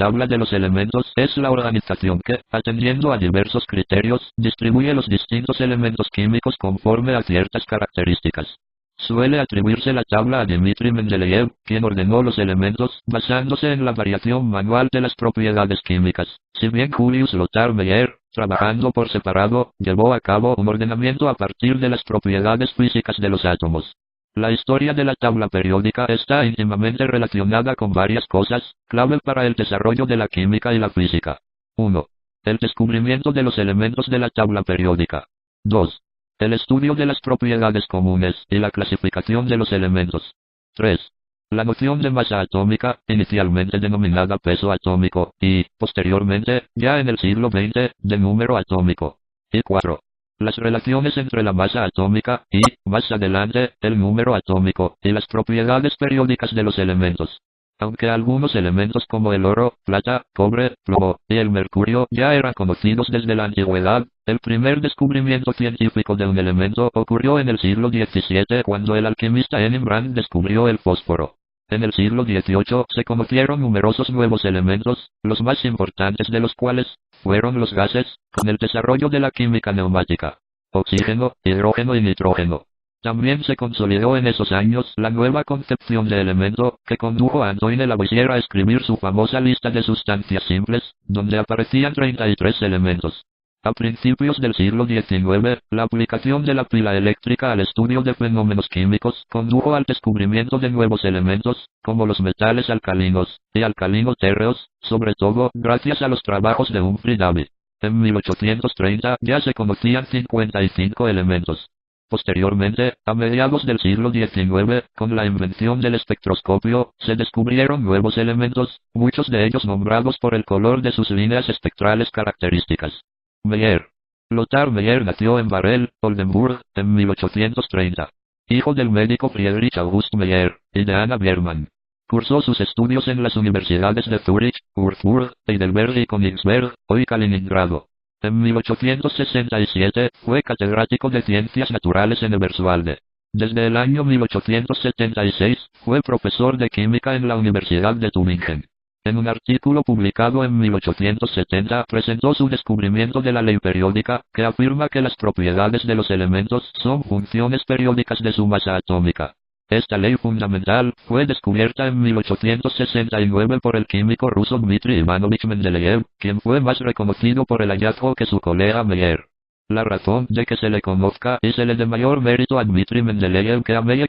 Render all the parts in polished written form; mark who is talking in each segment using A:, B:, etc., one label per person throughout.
A: tabla de los elementos es la organización que, atendiendo a diversos criterios, distribuye los distintos elementos químicos conforme a ciertas características. Suele atribuirse la tabla a Dmitri Mendeleev, quien ordenó los elementos basándose en la variación manual de las propiedades químicas. Si bien Julius Lothar Meyer, trabajando por separado, llevó a cabo un ordenamiento a partir de las propiedades físicas de los átomos. La historia de la tabla periódica está íntimamente relacionada con varias cosas, clave para el desarrollo de la química y la física. 1. El descubrimiento de los elementos de la tabla periódica. 2. El estudio de las propiedades comunes y la clasificación de los elementos. 3. La noción de masa atómica, inicialmente denominada peso atómico, y, posteriormente, ya en el siglo XX, de número atómico. Y 4. Las relaciones entre la masa atómica y, más adelante, el número atómico y las propiedades periódicas de los elementos. Aunque algunos elementos como el oro, plata, cobre, plomo y el mercurio ya eran conocidos desde la antigüedad, el primer descubrimiento científico de un elemento ocurrió en el siglo XVII cuando el alquimista Brand descubrió el fósforo. En el siglo XVIII se conocieron numerosos nuevos elementos, los más importantes de los cuales fueron los gases, con el desarrollo de la química neumática. Oxígeno, hidrógeno y nitrógeno. También se consolidó en esos años la nueva concepción de elemento, que condujo a Antoine Lavoisier a escribir su famosa lista de sustancias simples, donde aparecían 33 elementos. A principios del siglo XIX, la aplicación de la pila eléctrica al estudio de fenómenos químicos condujo al descubrimiento de nuevos elementos, como los metales alcalinos y alcalino-térreos, sobre todo gracias a los trabajos de Humphrey Davy. En 1830 ya se conocían 55 elementos. Posteriormente, a mediados del siglo XIX, con la invención del espectroscopio, se descubrieron nuevos elementos, muchos de ellos nombrados por el color de sus líneas espectrales características. Meyer. Lothar Meyer nació en Varel, Oldenburg, en 1830. Hijo del médico Friedrich August Meyer y de Anna Biermann. Cursó sus estudios en las universidades de Zúrich, Würzburg, Heidelberg y Königsberg, hoy Kaliningrado. En 1867, fue catedrático de Ciencias Naturales en Eberswalde. Desde el año 1876, fue profesor de Química en la Universidad de Tübingen. En un artículo publicado en 1870, presentó su descubrimiento de la ley periódica, que afirma que las propiedades de los elementos son funciones periódicas de su masa atómica. Esta ley fundamental fue descubierta en 1869 por el químico ruso Dmitri Ivanovich Mendeleev, quien fue más reconocido por el hallazgo que su colega Meyer. La razón de que se le conozca y se le dé mayor mérito a Dmitri Mendeleev que a Meyer,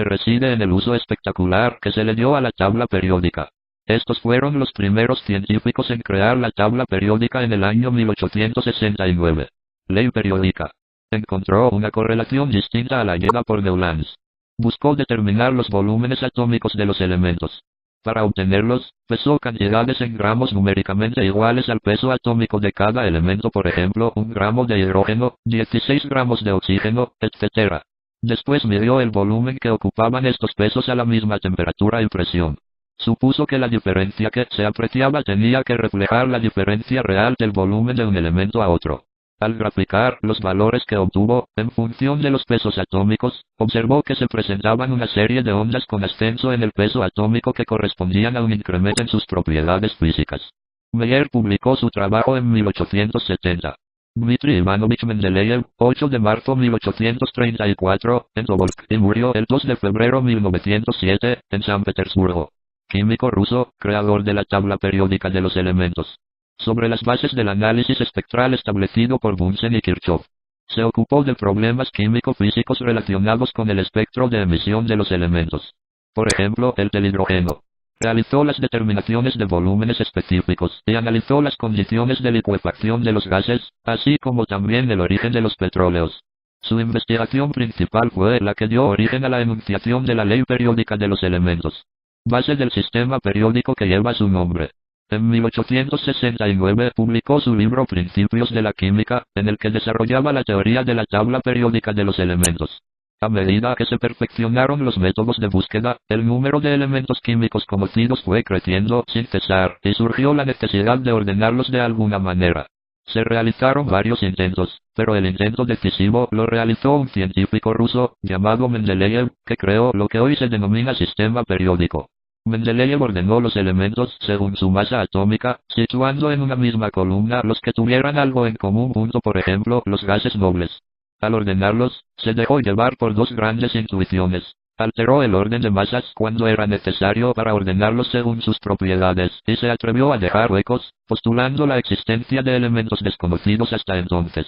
A: reside en el uso espectacular que se le dio a la tabla periódica. Estos fueron los primeros científicos en crear la tabla periódica en el año 1869. Ley periódica. Encontró una correlación distinta a la hallada por Newlands. Buscó determinar los volúmenes atómicos de los elementos. Para obtenerlos, pesó cantidades en gramos numéricamente iguales al peso atómico de cada elemento, por ejemplo, 1 gramo de hidrógeno, 16 gramos de oxígeno, etc. Después midió el volumen que ocupaban estos pesos a la misma temperatura y presión. Supuso que la diferencia que se apreciaba tenía que reflejar la diferencia real del volumen de un elemento a otro. Al graficar los valores que obtuvo, en función de los pesos atómicos, observó que se presentaban una serie de ondas con ascenso en el peso atómico que correspondían a un incremento en sus propiedades físicas. Meyer publicó su trabajo en 1870. Dmitri Ivanovich Mendeleev, 8 de marzo 1834, en Tobolsk, y murió el 2 de febrero 1907, en San Petersburgo. Químico ruso, creador de la tabla periódica de los elementos. Sobre las bases del análisis espectral establecido por Bunsen y Kirchhoff. Se ocupó de problemas químico-físicos relacionados con el espectro de emisión de los elementos. Por ejemplo, el del hidrógeno. Realizó las determinaciones de volúmenes específicos y analizó las condiciones de licuefacción de los gases, así como también el origen de los petróleos. Su investigación principal fue la que dio origen a la enunciación de la ley periódica de los elementos. Base del sistema periódico que lleva su nombre. En 1869 publicó su libro Principios de la Química, en el que desarrollaba la teoría de la tabla periódica de los elementos. A medida que se perfeccionaron los métodos de búsqueda, el número de elementos químicos conocidos fue creciendo sin cesar, y surgió la necesidad de ordenarlos de alguna manera. Se realizaron varios intentos, pero el intento decisivo lo realizó un científico ruso, llamado Mendeleev, que creó lo que hoy se denomina sistema periódico. Mendeleev ordenó los elementos según su masa atómica, situando en una misma columna los que tuvieran algo en común, por ejemplo, los gases nobles. Al ordenarlos, se dejó llevar por dos grandes intuiciones. Alteró el orden de masas cuando era necesario para ordenarlos según sus propiedades, y se atrevió a dejar huecos, postulando la existencia de elementos desconocidos hasta entonces.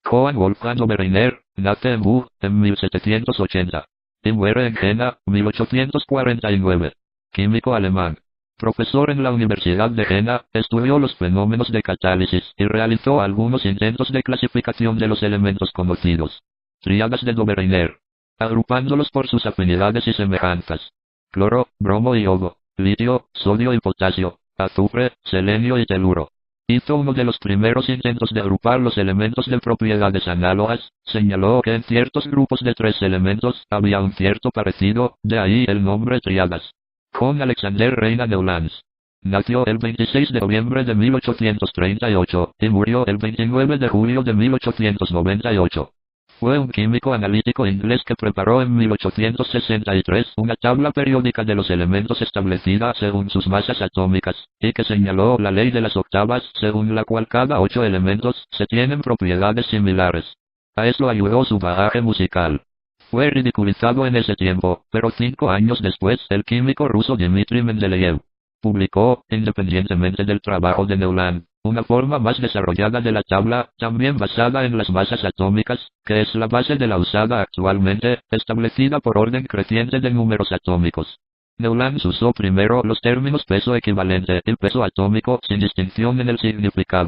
A: Johann Wolfgang Oberreiner nace en Buch, en 1780. Y muere en Jena, 1849. Químico alemán. Profesor en la Universidad de Jena, estudió los fenómenos de catálisis y realizó algunos intentos de clasificación de los elementos conocidos. Tríadas de Oberreiner. Agrupándolos por sus afinidades y semejanzas. Cloro, bromo y yodo, litio, sodio y potasio, azufre, selenio y teluro. Hizo uno de los primeros intentos de agrupar los elementos de propiedades análogas, señaló que en ciertos grupos de 3 elementos había un cierto parecido, de ahí el nombre tríadas. John Alexander Reina Newlands. Nació el 26 de noviembre de 1838, y murió el 29 de julio de 1898. Fue un químico analítico inglés que preparó en 1863 una tabla periódica de los elementos establecida según sus masas atómicas, y que señaló la ley de las octavas, según la cual cada 8 elementos se tienen propiedades similares. A eso ayudó su bagaje musical. Fue ridiculizado en ese tiempo, pero 5 años después el químico ruso Dmitri Mendeleev publicó, independientemente del trabajo de Newland, una forma más desarrollada de la tabla, también basada en las masas atómicas, que es la base de la usada actualmente, establecida por orden creciente de números atómicos. Newland usó primero los términos peso equivalente y peso atómico sin distinción en el significado.